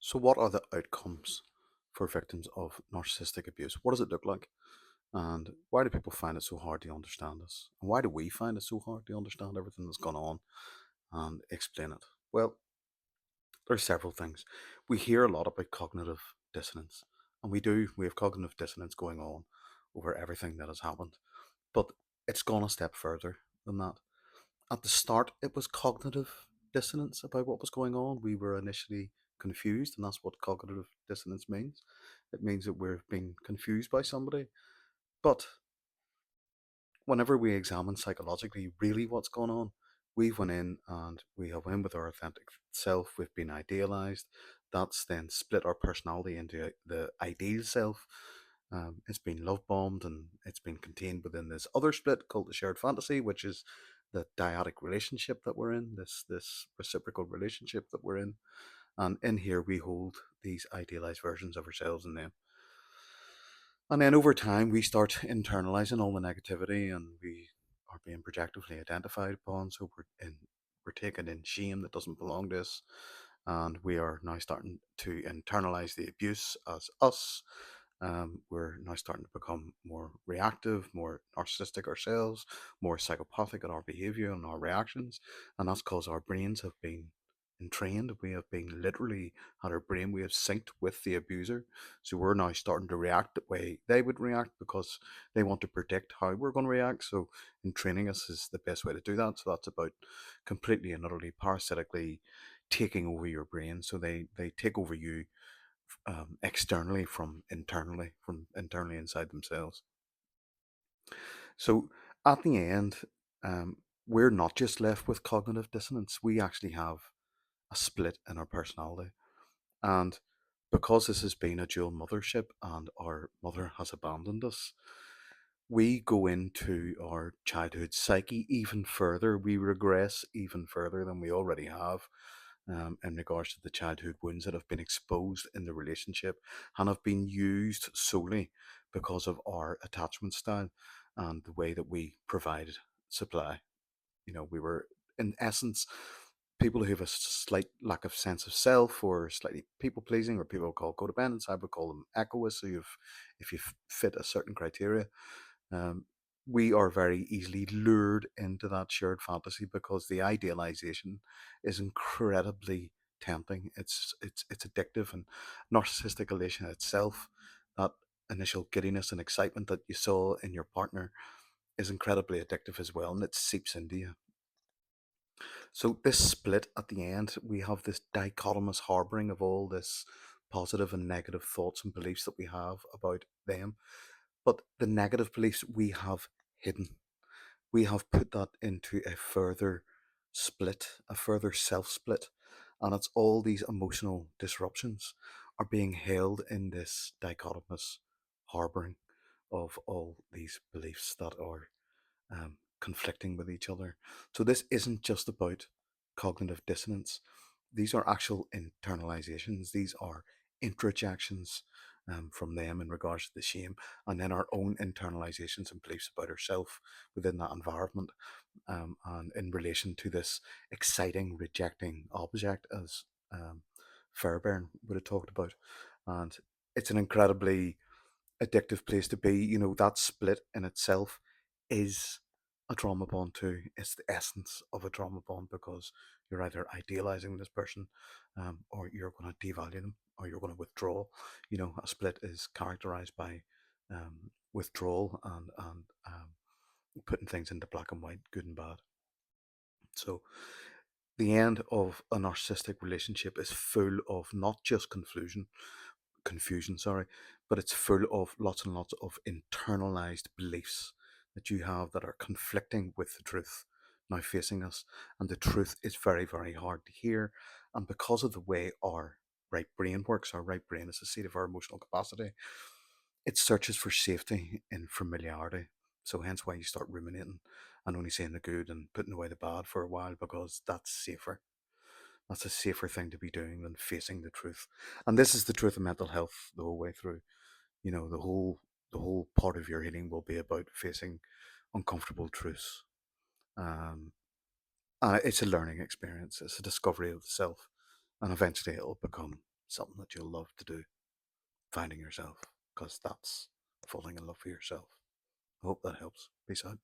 So, what are the outcomes for victims of narcissistic abuse? What does it look like? And why do people find it so hard to understand this? And why do we find it so hard to understand everything that's gone on and explain it? Well, there's several things. We hear a lot about cognitive dissonance, and we do. We have cognitive dissonance going on over everything that has happened. But it's gone a step further than that. At the start, it was cognitive dissonance about what was going on. We were initially confused, and that's what cognitive dissonance means. It means that we're being confused by somebody. But whenever we examine psychologically really what's going on, we've went in and we have went in with our authentic self. We've been idealized. That's then split our personality into the ideal self. It's been love bombed and it's been contained within this other split called the shared fantasy, which is the dyadic relationship that we're in, this reciprocal relationship that we're in. And in here we hold these idealized versions of ourselves and them. And then over time, we start internalizing all the negativity, and we are being projectively identified upon. So we're taken in shame that doesn't belong to us, and we are now starting to internalize the abuse as us. We're now starting to become more reactive, more narcissistic ourselves, more psychopathic in our behavior and our reactions, and that's because our brains have been entrained. We have been literally had our brain we have synced with the abuser, so we're now starting to react the way they would react because they want to predict how we're going to react. So, in training us is the best way to do that. So that's about completely and utterly parasitically taking over your brain. So they take over you externally from internally inside themselves. So at the end, we're not just left with cognitive dissonance. We actually have a split in our personality. And because this has been a dual mothership and our mother has abandoned us, we go into our childhood psyche even further. We regress even further than we already have in regards to the childhood wounds that have been exposed in the relationship and have been used solely because of our attachment style and the way that we provide supply. We were, in essence, people who have a slight lack of sense of self or slightly people pleasing, or people call codependents. I would call them egoists. So if you fit a certain criteria, um, we are very easily lured into that shared fantasy because the idealization is incredibly tempting. It's addictive, and narcissistic elation itself, that initial giddiness and excitement that you saw in your partner, is incredibly addictive as well, and it seeps into you. So this split at the end, we have this dichotomous harboring of all this positive and negative thoughts and beliefs that we have about them. But the negative beliefs we have hidden. We have put that into a further split, a further self split. And it's all these emotional disruptions are being held in this dichotomous harboring of all these beliefs that are conflicting with each other. So this isn't just about cognitive dissonance. These are actual internalizations. These are introjections from them in regards to the shame, and then our own internalizations and beliefs about ourselves within that environment, and in relation to this exciting, rejecting object, as Fairbairn would have talked about. And it's an incredibly addictive place to be. That split in itself is a trauma bond too. It's the essence of a trauma bond because you're either idealizing this person, or you're going to devalue them, or you're going to withdraw. A split is characterized by withdrawal and putting things into black and white, good and bad. So the end of a narcissistic relationship is full of not just confusion, sorry, but it's full of lots and lots of internalized beliefs that you have that are conflicting with the truth now facing us. And the truth is very, very hard to hear. And because of the way our right brain works, our right brain is the seat of our emotional capacity, it searches for safety in familiarity. So hence why you start ruminating and only saying the good and putting away the bad for a while, because that's safer. That's a safer thing to be doing than facing the truth. And this is the truth of mental health the whole way through. The whole part of your healing will be about facing uncomfortable truths. Um, and it's a learning experience. It's a discovery of the self, and eventually it'll become something that you'll love to do, finding yourself, because that's falling in love with yourself. I hope that helps. Peace out.